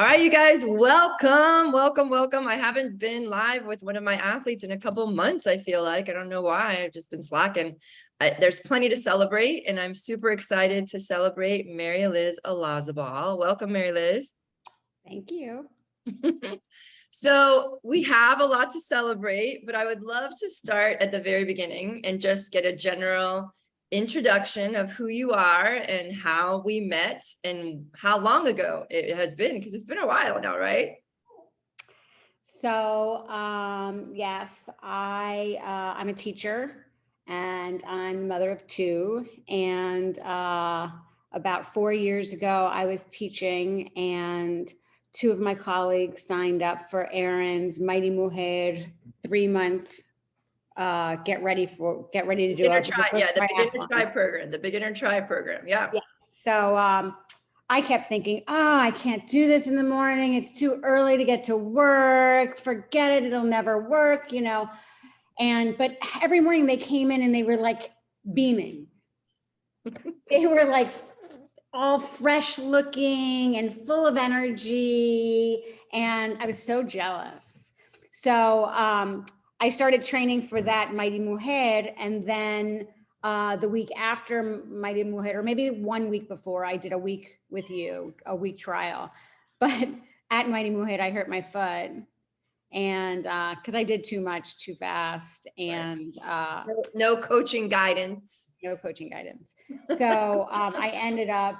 All right, you guys, welcome, welcome, welcome. I haven't been live with one of my athletes in a couple months, I feel like. I don't know why, I've just been slacking. There's plenty to celebrate, and I'm super excited to celebrate Mary Liz Olazabal. Welcome, Mary Liz. Thank you. So we have a lot to celebrate, but I would love to start at the very beginning and just get a general introduction of who you are and how we met and how long ago it has been, because it's been a while now, right? So, yes, I'm a teacher and I'm a mother of two. And about 4 years ago, I was teaching and two of my colleagues signed up for Erinne's Mighty Mujer 3-month get ready to do the beginner try program, yeah. So I kept thinking, I can't do this in the morning, it's too early to get to work, forget it, it'll never work, but every morning they came in and they were like beaming. They were like all fresh looking and full of energy, and I was so jealous. So I started training for that Mighty Mujer, and then the week after Mighty Mujer, or maybe 1 week before, I did a week with you, a week trial. But at Mighty Mujer, I hurt my foot, and because I did too much too fast, and no coaching guidance. No coaching guidance. So I ended up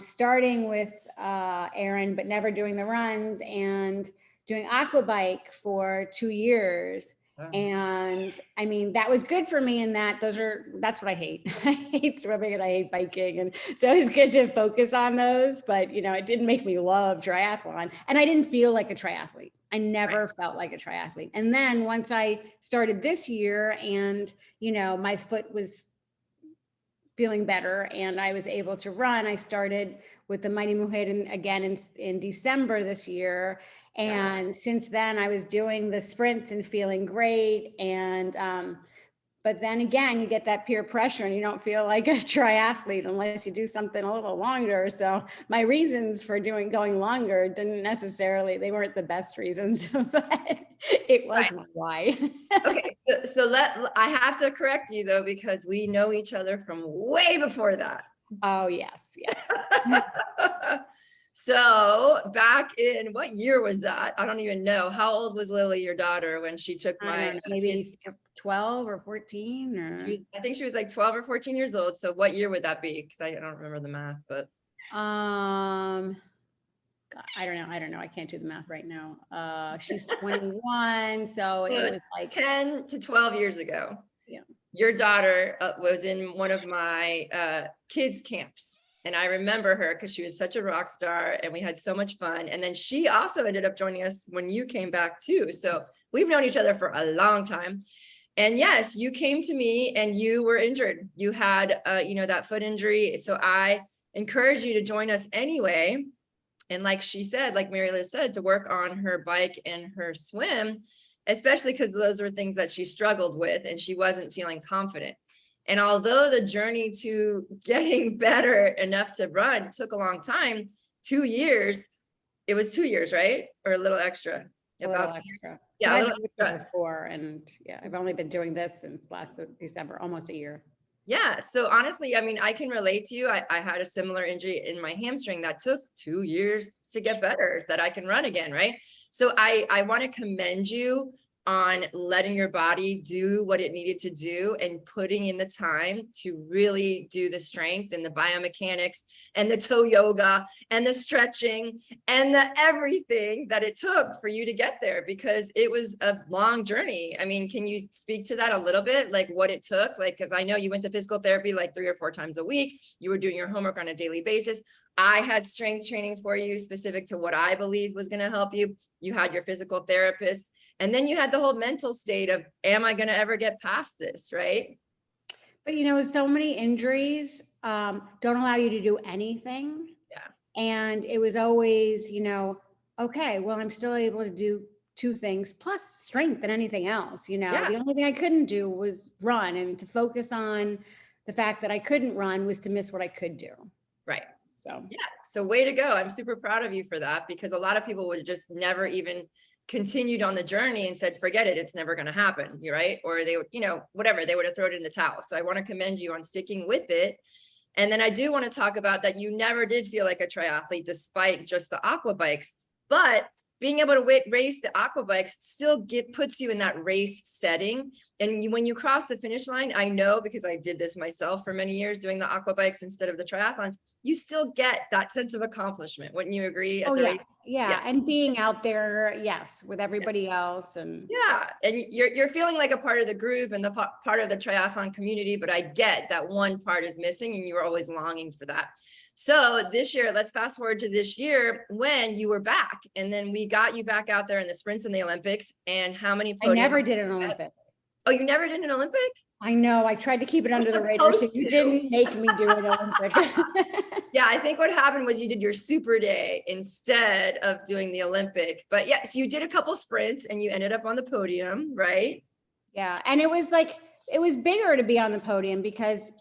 starting with Erinne, but never doing the runs, and doing aqua bike for 2 years. And I mean, that was good for me in that that's what I hate. I hate swimming and I hate biking. And so it's good to focus on those, but it didn't make me love triathlon. And I didn't feel like a triathlete. I never felt like a triathlete. And then once I started this year and, my foot was feeling better and I was able to run, I started with the Mighty Mujer again in December this year. And since then I was doing the sprints and feeling great. And, but then again, you get that peer pressure and you don't feel like a triathlete unless you do something a little longer. So my reasons for going longer they weren't the best reasons, but it was why. Okay, so I have to correct you though, because we know each other from way before that. Oh, yes. So back in, what year was that? I don't even know. How old was Lily, your daughter, when she took maybe 12 or 14 or? I think she was like 12 or 14 years old. So what year would that be? Because I don't remember the math, but. I don't know. I can't do the math right now. She's 21. So it was like 10 to 12 years ago. Yeah. Your daughter was in one of my kids' camps. And I remember her because she was such a rock star and we had so much fun. And then she also ended up joining us when you came back too. So we've known each other for a long time. And yes, you came to me and you were injured. You had, that foot injury. So I encourage you to join us anyway. And like she said, like Mary Liz said, to work on her bike and her swim, especially because those were things that she struggled with and she wasn't feeling confident. And although the journey to getting better enough to run took a long time, 2 years, it was 2 years, right? Or a little extra. A little extra. Yeah, a little extra. Before, and I've only been doing this since last December, almost a year. Yeah. So honestly, I mean, I can relate to you. I had a similar injury in my hamstring that took 2 years to get better, so that I can run again. Right. So I want to commend you on letting your body do what it needed to do and putting in the time to really do the strength and the biomechanics and the toe yoga and the stretching and the everything that it took for you to get there, because it was a long journey. I mean, can you speak to that a little bit? Like what it took? Like, because I know you went to physical therapy like 3 or 4 times a week. You were doing your homework on a daily basis. I had strength training for you specific to what I believed was going to help you. You had your physical therapist. And then you had the whole mental state of, am I going to ever get past this? Right. But, so many injuries don't allow you to do anything. Yeah. And it was always, okay, well, I'm still able to do 2 things plus strength and anything else. The only thing I couldn't do was run, and to focus on the fact that I couldn't run was to miss what I could do. Right. So. Yeah, so way to go. I'm super proud of you for that, because a lot of people would just never even continued on the journey and said, forget it, it's never going to happen. You're right. Or they would, whatever, they would have thrown it in the towel. So I want to commend you on sticking with it. And then I do want to talk about that you never did feel like a triathlete despite just the aqua bikes, but being able to race the aqua bikes still puts you in that race setting. And when you cross the finish line, I know, because I did this myself for many years doing the aqua bikes instead of the triathlons, you still get that sense of accomplishment. Wouldn't you agree? At the race? Yeah. And being out there, yes, with everybody else. And yeah, and you're feeling like a part of the group and the part of the triathlon community, but I get that one part is missing and you were always longing for that. So this year, let's fast forward to this year when you were back, and then we got you back out there in the sprints and the Olympics. And how many I never did an Olympic. Oh, you never did an Olympic? I know. I tried to keep it under the radar, so you didn't make me do an Olympic. Yeah, I think what happened was you did your super day instead of doing the Olympic. But yes, you did a couple sprints and you ended up on the podium, right? Yeah. And it was bigger to be on the podium because,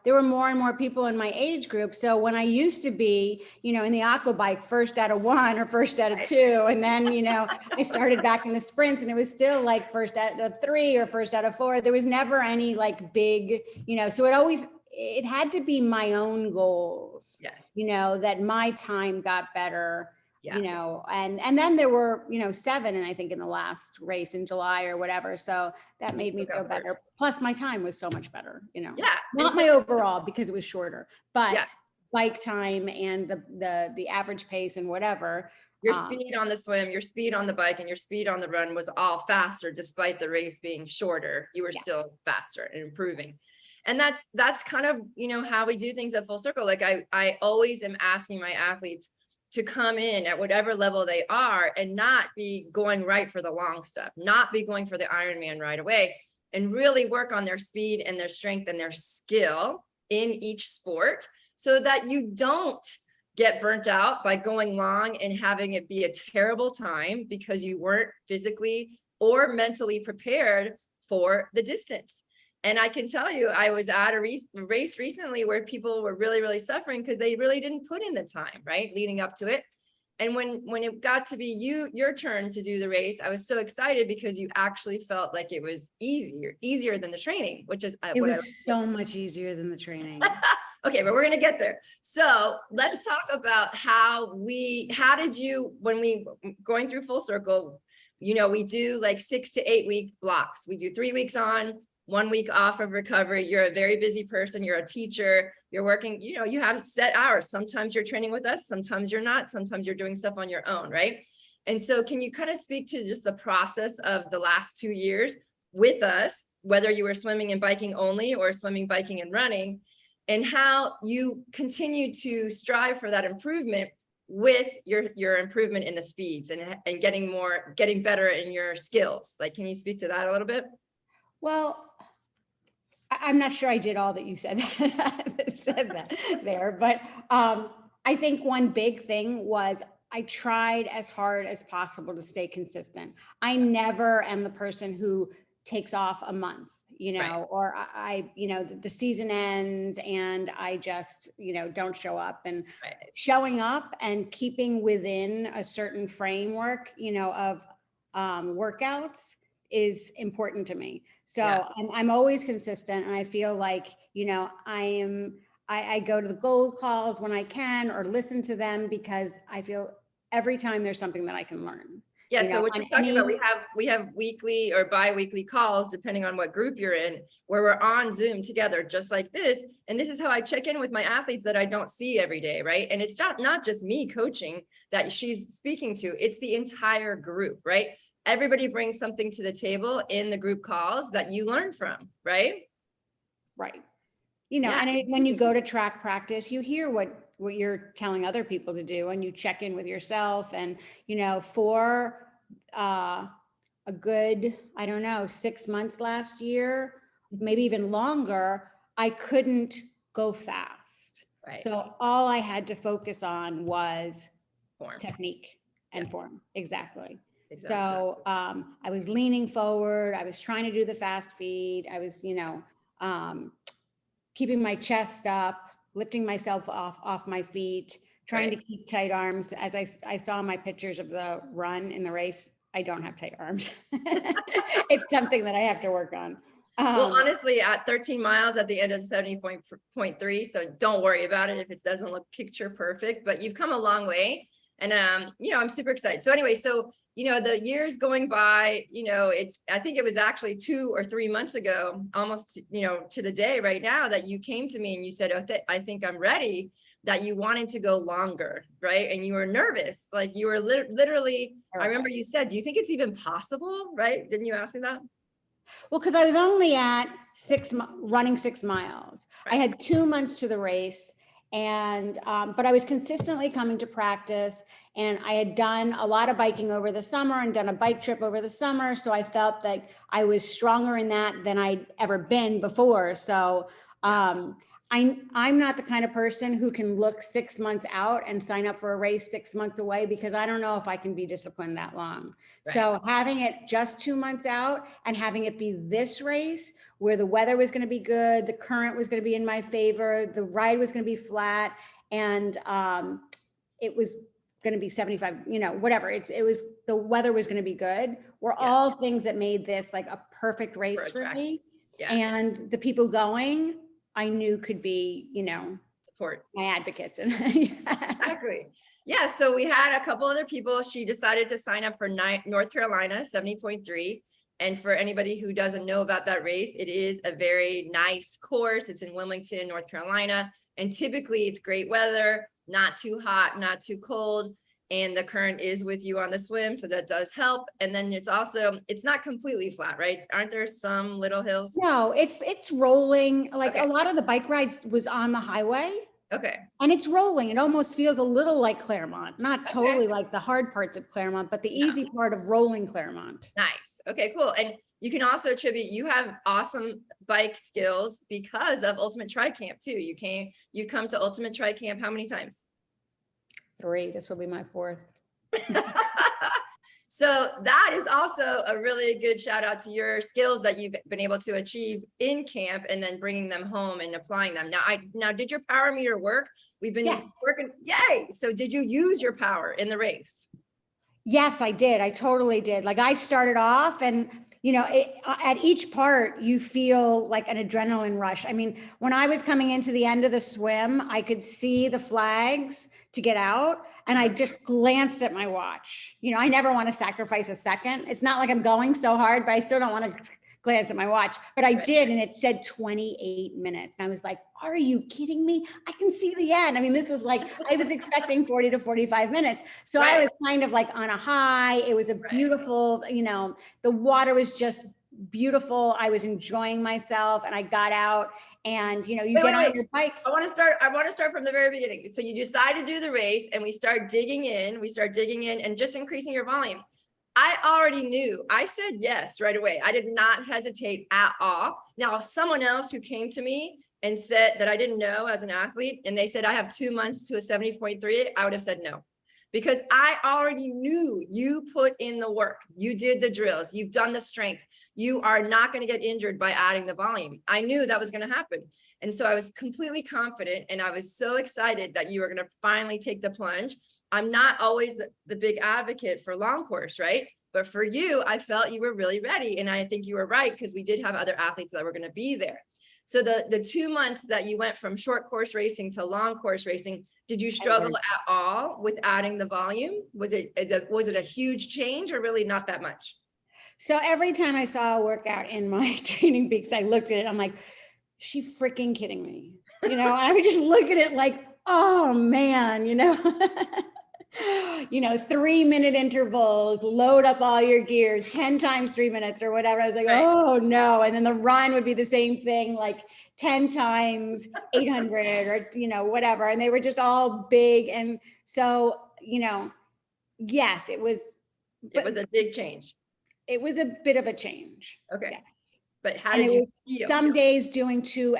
there were more and more people in my age group. So when I used to be, in the aqua bike, first out of one or first out of two, and then, I started back in the sprints and it was still like first out of three or first out of four. There was never any like big, so it had to be my own goals, yes. That my time got better. Yeah. And then there were, 7, and I think in the last race in July or whatever. So that made me feel better. Plus my time was so much better, Yeah. Not my overall because it was shorter, but yeah. bike time and the average pace and whatever. Your speed on the swim, your speed on the bike, and your speed on the run was all faster despite the race being shorter. You were still faster and improving. And that's kind of, how we do things at Full Circle. Like I always am asking my athletes to come in at whatever level they are and not be going right for the long stuff, not be going for the Ironman right away, and really work on their speed and their strength and their skill in each sport so that you don't get burnt out by going long and having it be a terrible time because you weren't physically or mentally prepared for the distance. And I can tell you, I was at a race recently where people were really, really suffering because they really didn't put in the time, right, leading up to it. And when it got to be your turn to do the race, I was so excited because you actually felt like it was easier than the training, which is it was so much easier than the training. Okay, but we're going to get there. So let's talk about when we going through Full Circle, we do like 6 to 8 week blocks. We do 3 weeks on, 1 week off of recovery. You're a very busy person. You're a teacher. You're working, you have set hours. Sometimes you're training with us. Sometimes you're not. Sometimes you're doing stuff on your own, right? And so can you kind of speak to just the process of the last 2 years with us, whether you were swimming and biking only or swimming, biking, and running, and how you continue to strive for that improvement with your improvement in the speeds and getting better in your skills? Like, can you speak to that a little bit? Well, I'm not sure I did all that you said, that there, but I think one big thing was I tried as hard as possible to stay consistent. I never am the person who takes off a month, Right. or the season ends and I just, don't show up. And Right. showing up and keeping within a certain framework, of workouts is important to me. So I'm always consistent. And I feel like, I go to the gold calls when I can, or listen to them, because I feel every time there's something that I can learn. Yeah. So what you're talking about, we have weekly or bi-weekly calls, depending on what group you're in, where we're on Zoom together, just like this. And this is how I check in with my athletes that I don't see every day. Right. And it's not just me coaching that she's speaking to, it's the entire group, right? Everybody brings something to the table in the group calls that you learn from, right? Right. And when you go to track practice, you hear what you're telling other people to do, and you check in with yourself. And, for a good, 6 months last year, maybe even longer, I couldn't go fast. Right. So all I had to focus on was Form. Technique and form. Exactly. Exactly. So I was leaning forward. I was trying to do the fast feed. I was, keeping my chest up, lifting myself off my feet, trying to keep tight arms. As I saw my pictures of the run in the race, I don't have tight arms. It's something that I have to work on. Well, honestly, at 13 miles at the end of 70.3, so don't worry about it if it doesn't look picture perfect, but you've come a long way. And, I'm super excited. So anyway, the years going by, I think it was actually 2 or 3 months ago, almost, to the day right now, that you came to me and you said, oh, I think I'm ready, that you wanted to go longer, right? And you were nervous, like you were literally, I remember you said, do you think it's even possible, right? Didn't you ask me that? Well, because I was only at running 6 miles. Right. I had 2 months to the race, and but I was consistently coming to practice, and I had done a lot of biking over the summer and done a bike trip over the summer. So I felt like I was stronger in that than I'd ever been before. So I'm not the kind of person who can look 6 months out and sign up for a race 6 months away, because I don't know if I can be disciplined that long. Right. So having it just 2 months out and having it be this race where the weather was going to be good, the current was going to be in my favor, the ride was going to be flat, and it was going to be 75, whatever. It was, the weather was going to be good, were all things that made this like a perfect race for me. Yeah. And the people going, I knew could be, support, my advocates. Exactly. Yeah. So we had a couple other people. She decided to sign up for North Carolina 70.3. And for anybody who doesn't know about that race, it is a very nice course. It's in Wilmington, North Carolina. And typically it's great weather, not too hot, not too cold. And the current is with you on the swim, so that does help. And then it's not completely flat, right? Aren't there some little hills? No, it's rolling. Like a lot of the bike rides was on the highway. Okay. And it's rolling. It almost feels a little like Claremont, not totally like the hard parts of Claremont, but the easy part of rolling Claremont. Nice. Okay, cool. And you can also attribute, you have awesome bike skills because of Ultimate Tri Camp too. You've come to Ultimate Tri Camp how many times? 3. This will be my 4th. So that is also a really good shout out to your skills that you've been able to achieve in camp and then bringing them home and applying them. Now, did your power meter work? We've been working. Yay. So did you use your power in the race? Yes, I did. I totally did. Like I started off and, at each part you feel like an adrenaline rush. I mean, when I was coming into the end of the swim, I could see the flags to get out and I just glanced at my watch. I never want to sacrifice a second. It's not like I'm going so hard, but I still don't want to glance at my watch, but I did. And it said 28 minutes. And I was like, are you kidding me? I can see the end. I mean, this was like, I was expecting 40 to 45 minutes. So I was kind of like on a high. It was a beautiful, the water was just beautiful. I was enjoying myself and I got out and, you get on your bike. I want to start from the very beginning. So you decide to do the race and we start digging in and just increasing your volume. I already knew. I said yes right away. I did not hesitate at all. Now, someone else who came to me and said that I didn't know as an athlete, and they said I have 2 months to a 70.3, I would have said no. Because I already knew you put in the work. You did the drills. You've done the strength. You are not going to get injured by adding the volume. I knew that was going to happen. And so I was completely confident and I was so excited that you were going to finally take the plunge. I'm not always the big advocate for long course, right? But for you, I felt you were really ready. And I think you were right because we did have other athletes that were going to be there. So the 2 months that you went from short course racing to long course racing, did you struggle at all with adding the volume? Was it a huge change or really not that much? So every time I saw a workout in my Training Peaks, I looked at it, I'm like, she freaking kidding me. I would just look at it like, oh man, 3-minute intervals, load up all your gears, 10 times 3 minutes or whatever. I was like, oh no. And then the run would be the same thing, like 10 times 800 or, whatever. And they were just all big. And so, yes, it was a big change. It was a bit of a change. Okay. Yes. But how did you feel? Some days doing two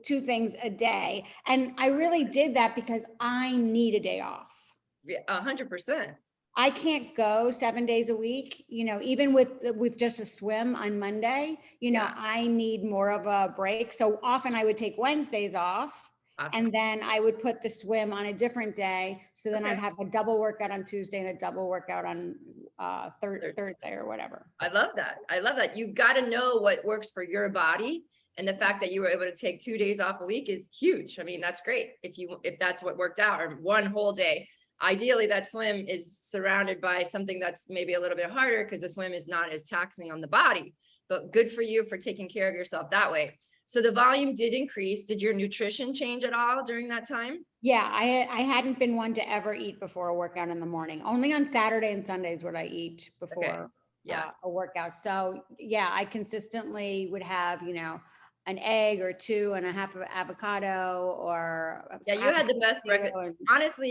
things a day. And I really did that because I need a day off. Yeah, 100%. I can't go 7 days a week, even with just a swim on Monday, I need more of a break. So often I would take Wednesdays off Awesome. And then I would put the swim on a different day. So then Okay. I'd have a double workout on Tuesday and a double workout on Thursday. Thursday or whatever. I love that. I love that. You got to know what works for your body. And the fact that you were able to take 2 days off a week is huge. I mean, that's great. If that's what worked out, or one whole day. Ideally, that swim is surrounded by something that's maybe a little bit harder because the swim is not as taxing on the body, but good for you for taking care of yourself that way. So the volume did increase. Did your nutrition change at all during that time? Yeah, I hadn't been one to ever eat before a workout in the morning. Only on Saturday and Sundays would I eat before Yeah. a workout. So yeah, I consistently would have, an egg or two and a half of avocado or Yeah, you half a had the sweet best breakfast. potato and- Honestly,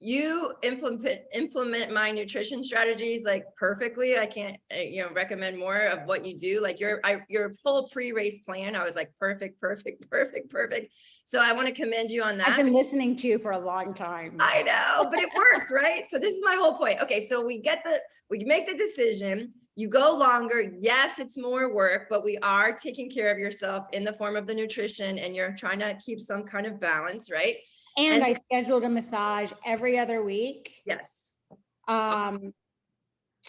you implement my nutrition strategies like perfectly. I can't, recommend more of what you do. Like your whole pre-race plan, I was like, perfect, perfect, perfect, perfect. So I want to commend you on that. I've been listening to you for a long time. I know, but it works, right? So this is my whole point. Okay, so we make the decision. You go longer. Yes, it's more work, but we are taking care of yourself in the form of the nutrition, and you're trying to keep some kind of balance, right? And I scheduled a massage every other week. Yes. Um,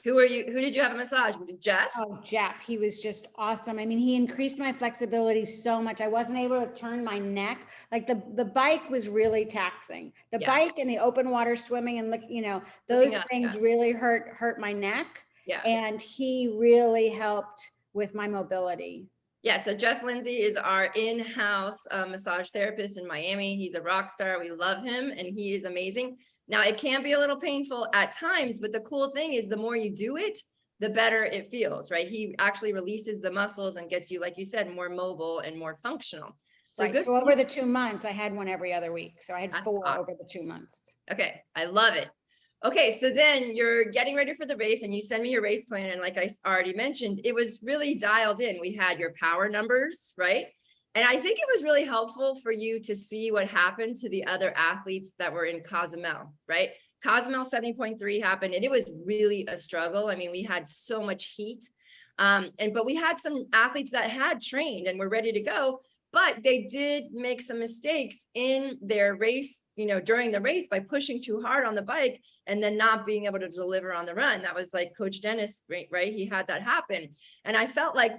Who did you have a massage? Was it Jeff? Oh, Jeff, he was just awesome. I mean, he increased my flexibility so much. I wasn't able to turn my neck. Like the bike was really taxing. The Yeah. bike and the open water swimming and those up, things yeah. really hurt my neck. Yeah. And he really helped with my mobility. Yeah, so Jeff Lindsay is our in-house massage therapist in Miami. He's a rock star. We love him, and he is amazing. Now, it can be a little painful at times, but the cool thing is the more you do it, the better it feels, right? He actually releases the muscles and gets you, like you said, more mobile and more functional. So right. good. So over the 2 months, I had one every other week. So I had That's 4 awesome. over the 2 months. Okay, I love it. Okay, so then you're getting ready for the race and you send me your race plan. And like I already mentioned, it was really dialed in. We had your power numbers, right? And I think it was really helpful for you to see what happened to the other athletes that were in Cozumel, right? Cozumel 70.3 happened and it was really a struggle. I mean, we had so much heat. But we had some athletes that had trained and were ready to go, but they did make some mistakes in their race, during the race by pushing too hard on the bike and then not being able to deliver on the run. That was like Coach Dennis, right? He had that happen. And I felt like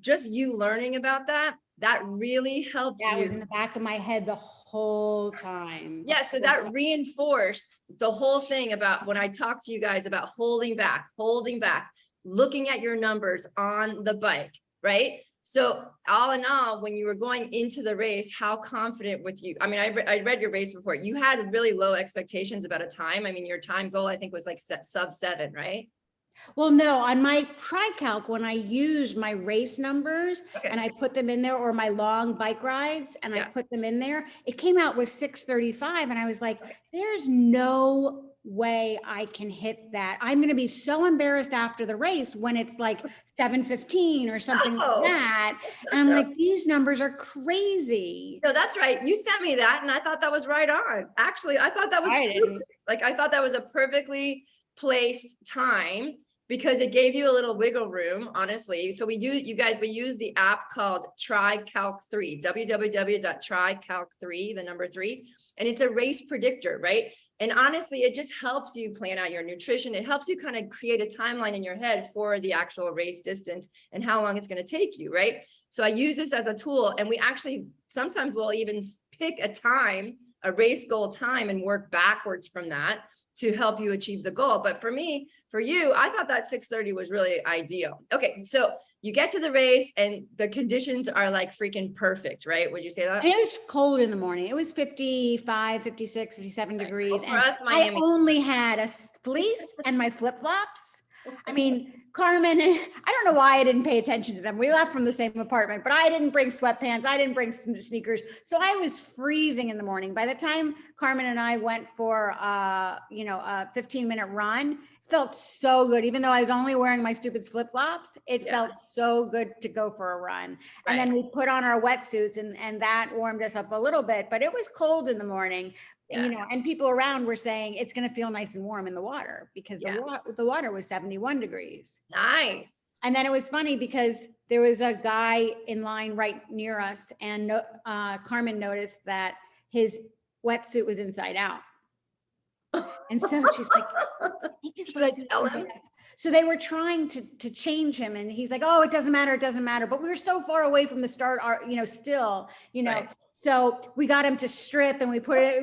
just you learning about that really helped you. That was in the back of my head the whole time. Yeah, so that reinforced the whole thing about when I talked to you guys about holding back, looking at your numbers on the bike, right? So all in all, when you were going into the race, how confident with you? I mean, I read your race report. You had really low expectations about a time. I mean, your time goal, I think, was like sub 7, right? Well, no, on my tri-calc, when I used my race numbers and I put them in there, or my long bike rides and I put them in there, it came out with 6:35. And I was like, there's no way I can hit that. I'm going to be so embarrassed after the race when it's like 7:15 or something like that. And I'm like, these numbers are crazy. No, that's right. You sent me that and I thought that was right on. Actually, I thought that was perfect. Like, I thought that was a perfectly placed time, because it gave you a little wiggle room, honestly. So we use the app called TriCalc3, www.tricalc3, the number 3, and it's a race predictor, right? And honestly, it just helps you plan out your nutrition. It helps you kind of create a timeline in your head for the actual race distance and how long it's going to take you, right? So I use this as a tool, and we actually sometimes will even pick a time, a race goal time, and work backwards from that to help you achieve the goal. But for you, I thought that 6:30 was really ideal. Okay, so you get to the race and the conditions are like freaking perfect, right? Would you say that? I mean, it was cold in the morning. It was 55, 56, 57 degrees. Well, for and us, Miami, I only had a fleece and my flip-flops. I mean, Carmen, I don't know why I didn't pay attention to them. We left from the same apartment, but I didn't bring sweatpants. I didn't bring sneakers. So I was freezing in the morning. By the time Carmen and I went for, a 15-minute run, it felt so good. Even though I was only wearing my stupid flip-flops, it felt so good to go for a run. And then we put on our wetsuits and that warmed us up a little bit, but it was cold in the morning. And, and people around were saying it's going to feel nice and warm in the water because the water was 71 degrees. Nice. And then it was funny because there was a guy in line right near us, and Carmen noticed that his wetsuit was inside out. And so she's like, "Take his Should I wetsuit tell inside him? out." So they were trying to change him, and he's like, "Oh, it doesn't matter, it doesn't matter." But we were so far away from the start, still, Right. So we got him to strip, and we put it,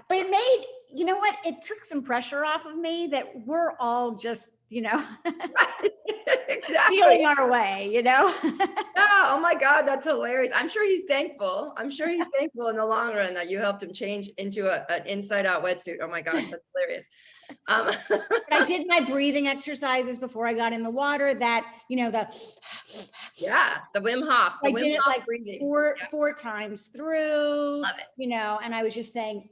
but it made, you know what? It took some pressure off of me that we're all just, Right. Exactly. feeling our way, Yeah, oh my God, that's hilarious. I'm sure he's thankful. I'm sure he's thankful in the long run that you helped him change into an inside out wetsuit. Oh my gosh, that's hilarious. But I did my breathing exercises before I got in the water, that, Yeah, the Wim Hof, the I Wim did it Hof like breathing. Yeah, four times through, love it. and I was just saying,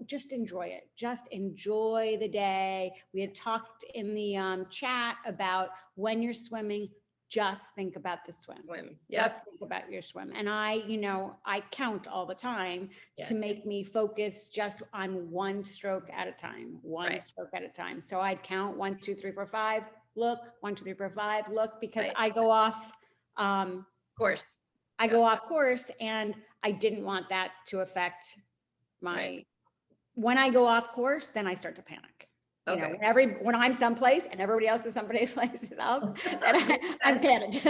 just enjoy it. Just enjoy the day. We had talked in the chat about when you're swimming, just think about the swim. Swim. Yep. Just think about your swim. And I count all the time to Yes. make me focus just on one stroke at a time, Right. stroke at a time. So I'd count 1, 2, 3, 4, 5, look, 1, 2, 3, 4, 5, look, because Right. I go off, Of course. I go off course, and I didn't want that to affect Right. when I go off course, then I start to panic. Okay. When I'm someplace and everybody else is someplace else, then I'm panicked.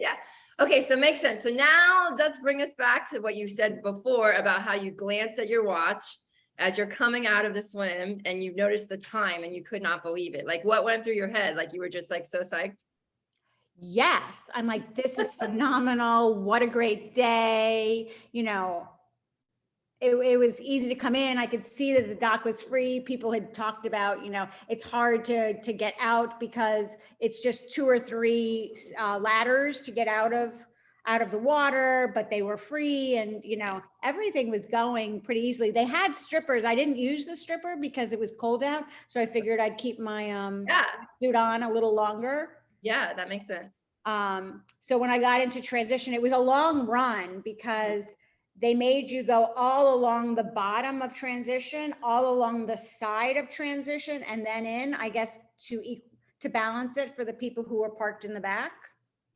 Yeah. Okay, so makes sense. So now let's bring us back to what you said before about how you glanced at your watch as you're coming out of the swim and you noticed the time and you could not believe it. Like what went through your head? Like you were just like so psyched. Yes. I'm like, this is phenomenal. What a great day. It was easy to come in. I could see that the dock was free. People had talked about, it's hard to get out because it's just 2 or 3 ladders to get out of the water, but they were free, and everything was going pretty easily. They had strippers. I didn't use the stripper because it was cold out, so I figured I'd keep my suit on a little longer. Yeah, that makes sense. So when I got into transition, it was a long run because they made you go all along the bottom of transition, all along the side of transition, and then in, I guess, to balance it for the people who were parked in the back.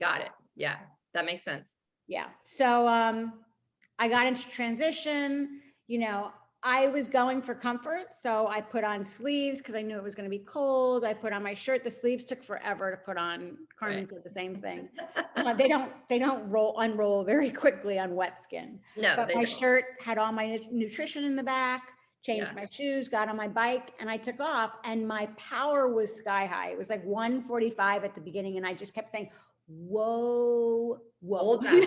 Got it. Yeah, that makes sense. Yeah. So I got into transition, I was going for comfort. So I put on sleeves because I knew it was going to be cold. I put on my shirt. The sleeves took forever to put on. Carmen said the same thing. They don't unroll very quickly on wet skin. No, but my shirt had all my nutrition in the back, changed my shoes, got on my bike, and I took off, and my power was sky high. It was like 145 at the beginning. And I just kept saying, whoa, whoa. Hold back.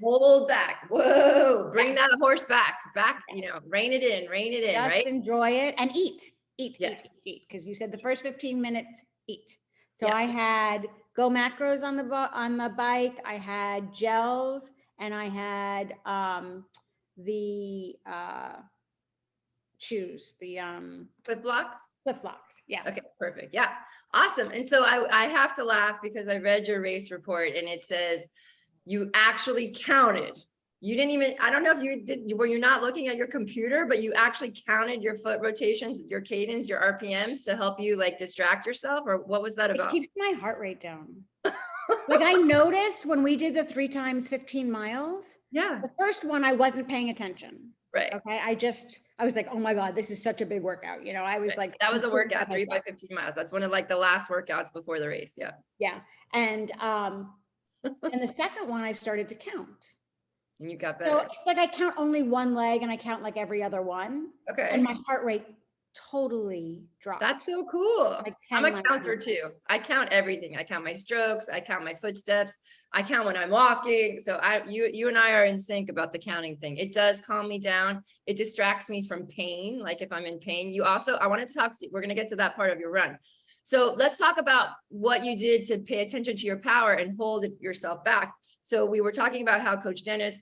Hold back. Whoa. Bring that horse back. Rein it in, just right? Just enjoy it and eat. Yes. Eat. Because you said the first 15 minutes, eat. So I had Go Macros on the bike. I had gels, and I had the shoes, the Flip blocks. Yes. Okay, perfect. Yeah. Awesome. And so I have to laugh because I read your race report and it says you actually counted. You didn't even, I don't know if you did, were you not looking at your computer, but you actually counted your foot rotations, your cadence, your RPMs to help you like distract yourself, or what was that about? It keeps my heart rate down. Like I noticed when we did the 3 times 15 miles. Yeah. The first one, I wasn't paying attention. Right. Okay. I was like, oh my God, this is such a big workout. I was like, that was a workout, 3 by 15 miles. That's one of like the last workouts before the race. Yeah. Yeah. And the second one, I started to count. And you got better. So it's like I count only one leg and I count like every other one. Okay. And my heart rate totally dropped. That's so cool. Like I'm a counter too. I count everything. I count my strokes. I count my footsteps. I count when I'm walking. So you and I are in sync about the counting thing. It does calm me down. It distracts me from pain. Like if I'm in pain, I wanted to talk to you. We're going to get to that part of your run. So let's talk about what you did to pay attention to your power and hold yourself back. So we were talking about how Coach Dennis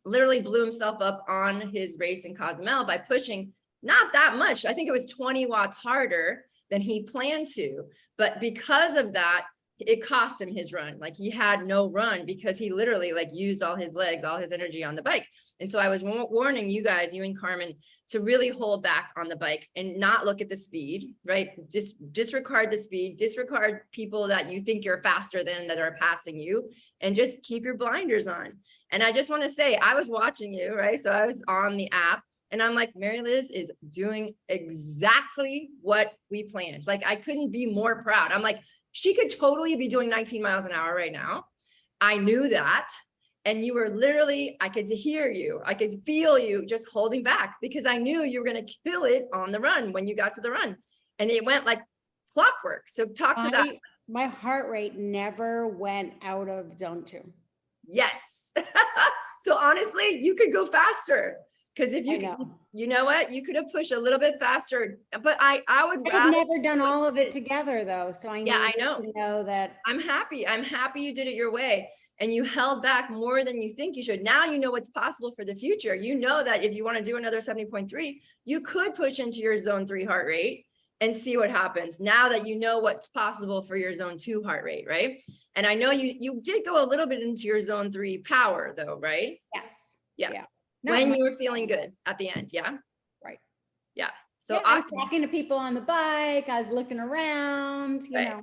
literally blew himself up on his race in Cozumel by pushing not that much. I think it was 20 watts harder than he planned to. But because of that, it cost him his run. Like he had no run because he literally like used all his legs, all his energy on the bike. And so I was warning you guys, you and Carmen, to really hold back on the bike and not look at the speed, right? Just disregard the speed, disregard people that you think you're faster than that are passing you, and just keep your blinders on. And I just want to say, I was watching you, right? So I was on the app and I'm like, Mary Liz is doing exactly what we planned. Like I couldn't be more proud. I'm like, she could totally be doing 19 miles an hour right now. I knew that. And you were literally, I could hear you. I could feel you just holding back because I knew you were going to kill it on the run when you got to the run. And it went like clockwork. So talk to that. My heart rate never went out of zone 2. Yes. So honestly, you could go faster. Because if you can, you know what, you could have pushed a little bit faster, but I would rather. I've never done all of it together though. So I know to know that. I'm happy you did it your way and you held back more than you think you should. Now you know what's possible for the future. You know that if you want to do another 70.3, you could push into your zone 3 heart rate and see what happens now that you know what's possible for your zone 2 heart rate, right? And I know you did go a little bit into your zone 3 power though, right? Yes. Yeah. When you were feeling good at the end. Yeah. Right. Yeah. So I was talking to people on the bike. I was looking around, you know,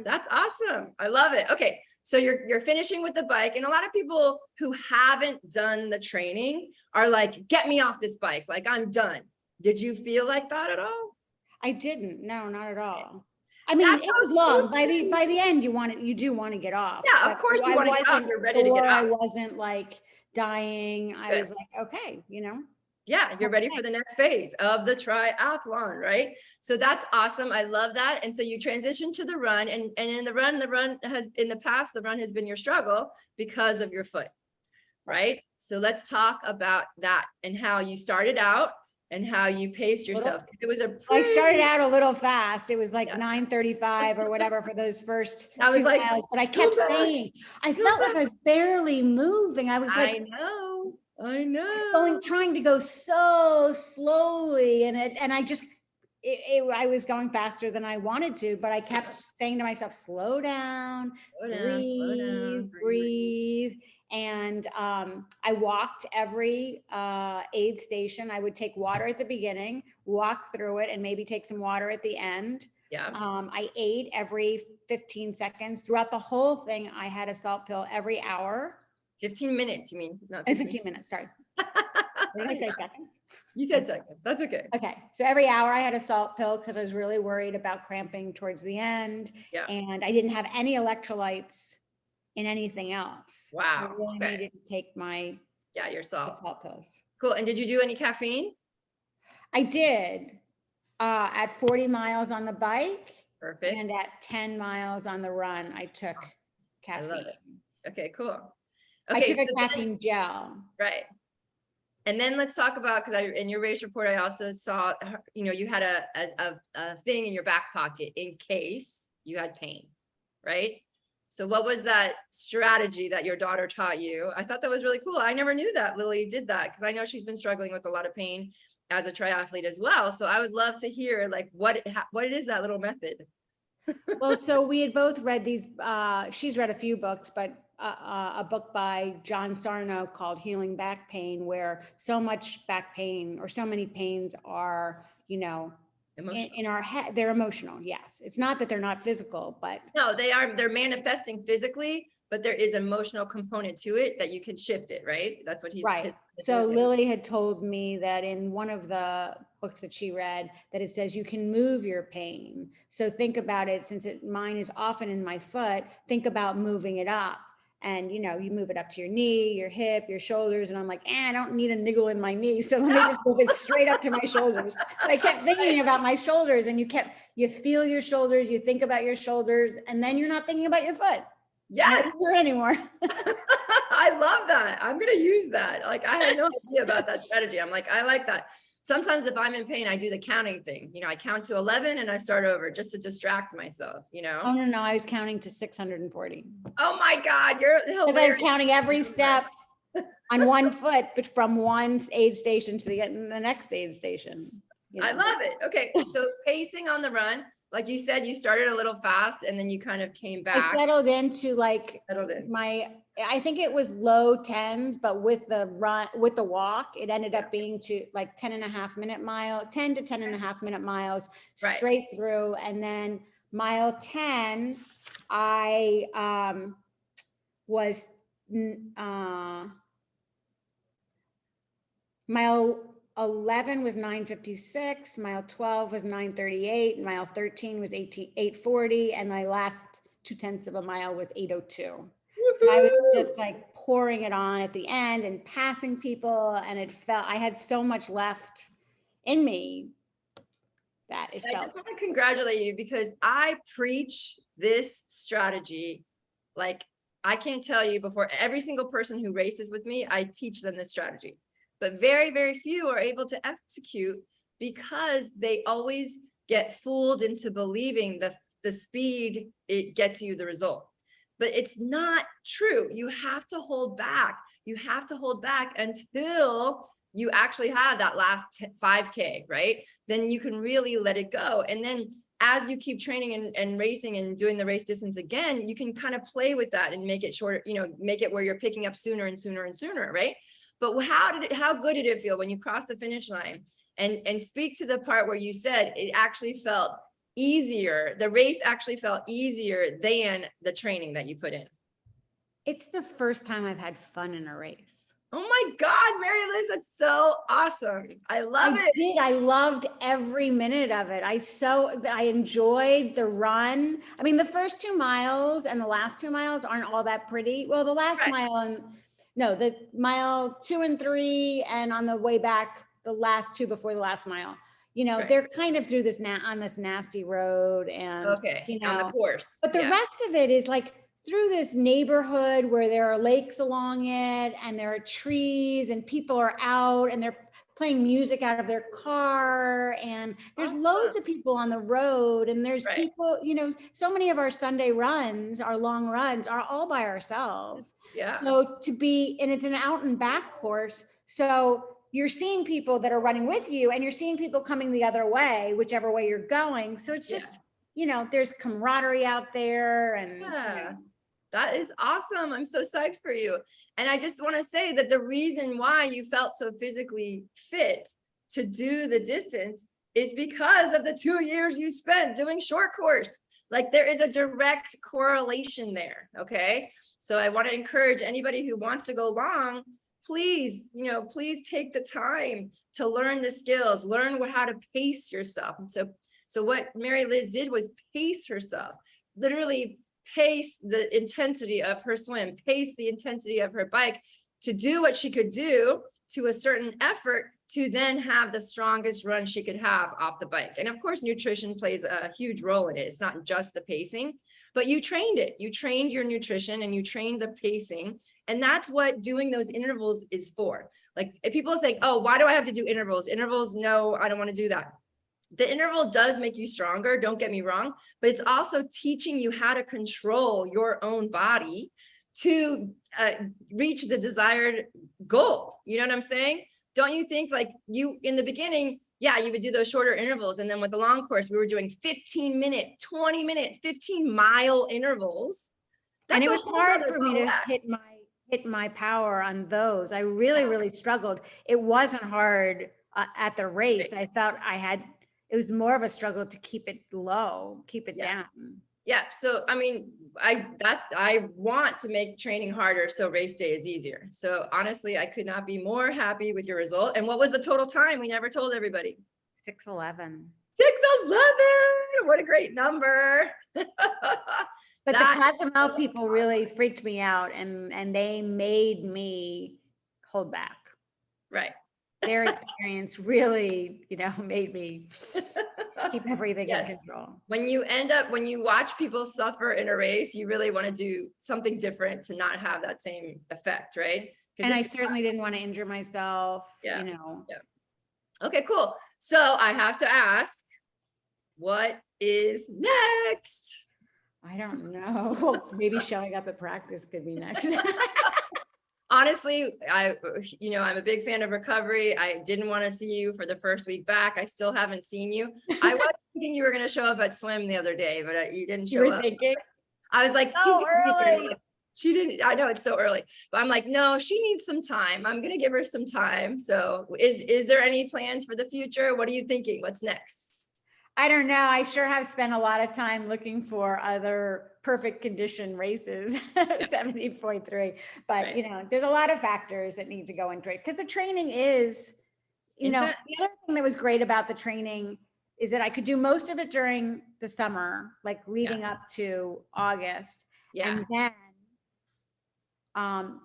that's awesome. I love it. Okay. So you're finishing with the bike, and a lot of people who haven't done the training are like, get me off this bike. Like I'm done. Did you feel like that at all? I didn't. No, not at all. I mean, it was long. By the end, you do want to get off. Yeah, of course you want to get off. You're ready to get off. I wasn't like dying. I was like, okay, you know. Yeah, you're ready for the next phase of the triathlon, right? So that's awesome. I love that. And so you transition to the run, and in the run has in the past, the run has been your struggle because of your foot, right? So let's talk about that and how you started out and how you paced yourself. It was I started out a little fast. It was like 9:35 or whatever for those first 2 miles, but I kept staying. I felt like I was barely moving. I was like, I know. Trying to go so slowly, and I just, I was going faster than I wanted to, but I kept saying to myself, slow down, breathe. And I walked every aid station. I would take water at the beginning, walk through it, and maybe take some water at the end. Yeah. I ate every 15 seconds. Throughout the whole thing, I had a salt pill every hour. 15 minutes, you mean? Not 15 minutes, sorry. Did I say seconds? You said seconds. That's okay. Okay. So every hour I had a salt pill because I was really worried about cramping towards the end. Yeah. And I didn't have any electrolytes in anything else. Wow. So I really needed to take my your salt pills. Cool. And did you do any caffeine? I did at 40 miles on the bike. Perfect. And at 10 miles on the run, I took caffeine. I love it. Okay, cool. Okay, I took a caffeine gel. Right. And then let's talk about, because in your race report, I also saw, you had a thing in your back pocket in case you had pain, right? So what was that strategy that your daughter taught you? I thought that was really cool. I never knew that Lily did that, because I know she's been struggling with a lot of pain as a triathlete as well. So I would love to hear like what is that little method? Well, so we had both read these, she's read a few books, but a book by John Sarno called Healing Back Pain, where so much back pain or so many pains are, in our head, they're emotional. Yes. It's not that they're not physical, but. No, they're manifesting physically, but there is emotional component to it that you can shift it, right? That's what he's right. So Lily had told me that in one of the books that she read, that it says you can move your pain. So think about it, since mine is often in my foot, think about moving it up. And, you move it up to your knee, your hip, your shoulders. And I'm like, I don't need a niggle in my knee. So let me just move it straight up to my shoulders. So I kept thinking about my shoulders, and you feel your shoulders, you think about your shoulders, and then you're not thinking about your foot. Yes. Not anymore. I love that. I'm going to use that. Like, I had no idea about that strategy. I'm like, I like that. Sometimes if I'm in pain, I do the counting thing. I count to 11 and I start over just to distract myself, Oh, no. I was counting to 640. Oh my God. You're hilarious. Because I was counting every step on one foot, but from one aid station to the next aid station. I love it. Okay. So pacing on the run. like you said, you started a little fast and then you kind of came I back, settled into like settled in. I think it was low 10s, but with the walk, it ended up being to like 10.5 minute mile, 10 to 10.5 minute miles Right. straight through. And then mile 10, I was mile 11 was 9:56, mile 12 was 9:38, mile 13 was 8:40, and my last 2/10 of a mile was 8:02. So I was just like pouring it on at the end and passing people, and I had so much left in me that it I felt. just want to congratulate you because I preach this strategy. Like, I can't tell you, before every single person who races with me, I teach them this strategy. But very, very few are able to execute because they always get fooled into believing the speed it gets you the result. But it's not true. You have to hold back. You have to hold back until you actually have that last 5K, right? Then you can really let it go. And then as you keep training and racing and doing the race distance again, you can kind of play with that and make it shorter, make it where you're picking up sooner and sooner and sooner, right? But how good did it feel when you crossed the finish line? And speak to the part where you said it actually felt easier. The race actually felt easier than the training that you put in. It's the first time I've had fun in a race. Oh my God, Mary Liz, that's so awesome. I love it. I loved every minute of it. I enjoyed the run. I mean, the first 2 miles and the last 2 miles aren't all that pretty. Well, the last mile the mile 2 and 3, and on the way back, the last 2 before the last mile, they're kind of through this on this nasty road and, on the course. But the rest of it is like through this neighborhood where there are lakes along it and there are trees and people are out and they're playing music out of their car and there's loads of people on the road and there's people, so many of our Sunday runs, our long runs are all by ourselves. Yeah. So and it's an out and back course. So you're seeing people that are running with you and you're seeing people coming the other way, whichever way you're going. So it's just, there's camaraderie out there and That is awesome. I'm so psyched for you. And I just want to say that the reason why you felt so physically fit to do the distance is because of the 2 years you spent doing short course. Like, there is a direct correlation there. Okay. So I want to encourage anybody who wants to go long, please take the time to learn the skills, learn how to pace yourself. So what Mary Liz did was pace herself, literally pace the intensity of her swim, pace the intensity of her bike to do what she could do to a certain effort to then have the strongest run she could have off the bike. And of course, nutrition plays a huge role in it. It's not just the pacing, but you trained it. You trained your nutrition and you trained the pacing. And that's what doing those intervals is for. Like, if people think, oh, why do I have to do intervals? Intervals, no, I don't want to do that. The interval does make you stronger, don't get me wrong, but it's also teaching you how to control your own body to reach the desired goal. You know what I'm saying? Don't you think, like, you in the beginning, you would do those shorter intervals. And then with the long course, we were doing 15-minute, 20-minute, 15-mile intervals. And it was hard for me to hit my power on those. I really, really struggled. It wasn't hard at the race. I thought it was more of a struggle to keep it low, keep it down. Yeah. So, I mean, I want to make training harder so race day is easier. So honestly, I could not be more happy with your result. And what was the total time? We never told everybody. 6:11. 6:11. What a great number. But the Cozumel people really freaked me out and they made me hold back. Right. Their experience really, made me keep everything in control. When you watch people suffer in a race, you really want to do something different to not have that same effect, right? And I certainly didn't want to injure myself, Yeah. Okay, cool. So I have to ask, what is next? I don't know. Maybe showing up at practice could be next. Honestly, I'm a big fan of recovery. I didn't want to see you for the first week back. I still haven't seen you. I watched thinking you were going to show up at swim the other day, but you didn't You show were up. thinking, I was like, so "He's gonna be there." early. Like, she didn't, I know it's so early, but I'm like, no, she needs some time. I'm going to give her some time. So is there any plans for the future? What are you thinking? What's next? I don't know. I sure have spent a lot of time looking for other perfect condition races, 70.3. But, Right. you know, there's a lot of factors that need to go into it because the training is, you know, the other thing that was great about the training is that I could do most of it during the summer, like leading up to August. Yeah. And then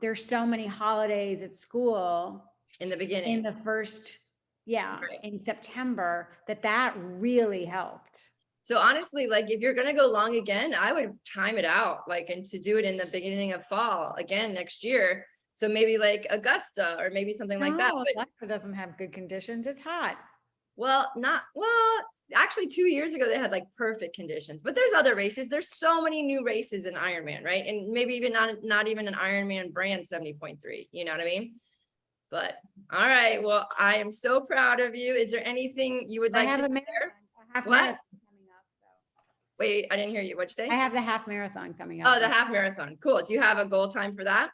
there's so many holidays at school In the beginning. in the first, yeah, Right. in September, that really helped. So honestly, like if you're going to go long again, I would time it out, like, and to do it in the beginning of fall again next year. So maybe like Augusta or maybe something like that. No, But Alaska doesn't have good conditions. It's hot. well, actually 2 years ago they had like perfect conditions, but there's other races. There's so many new races in Ironman, right? And maybe even not even an Ironman brand 70.3, you know what I mean? But all right, well, I am so proud of you. Is there anything you would like to share? Half What? marathon coming up. Wait, I didn't hear you. What'd you say? I have the half marathon coming up. Oh, the half marathon. Cool. Do you have a goal time for that?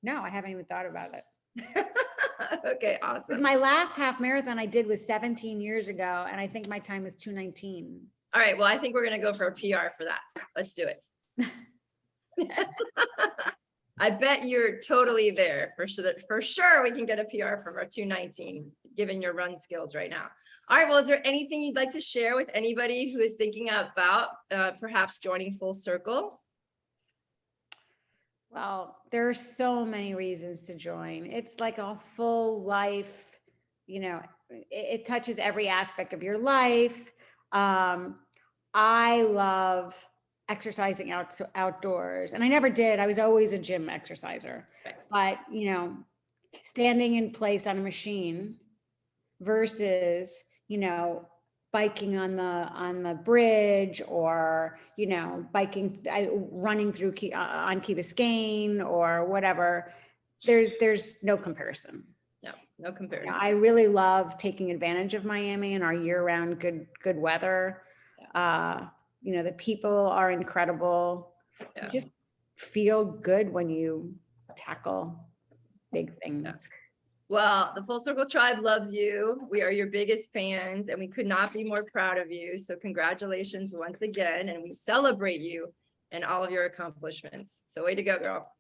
No, I haven't even thought about it. Okay, Because awesome. my last half marathon I did was 17 years ago, and I think my time was 2:19. All right, well, I think we're gonna go for a PR for that. Let's do it. I bet you're totally there for sure. For sure, we can get a PR from our 2:19, given your run skills right now. All right, well, is there anything you'd like to share with anybody who is thinking about perhaps joining Full Circle? Well, there are so many reasons to join. It's like a full life, you know, it touches every aspect of your life. I love exercising outdoors, and I never did. I was always a gym exerciser, Right. but you know, standing in place on a machine versus, you know, biking on the bridge, or you know, running through on Key Biscayne or whatever. There's no comparison. No comparison. I really love taking advantage of Miami and our year-round good weather. You know, the people are incredible. Yeah. You just feel good when you tackle big things. Yeah. Well, the Full Circle Tribe loves you. We are your biggest fans, and we could not be more proud of you. So congratulations once again, and we celebrate you and all of your accomplishments. So way to go, girl.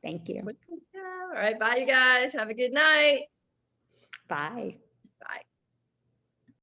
Thank you. All right, bye, you guys. Have a good night. Bye. Bye.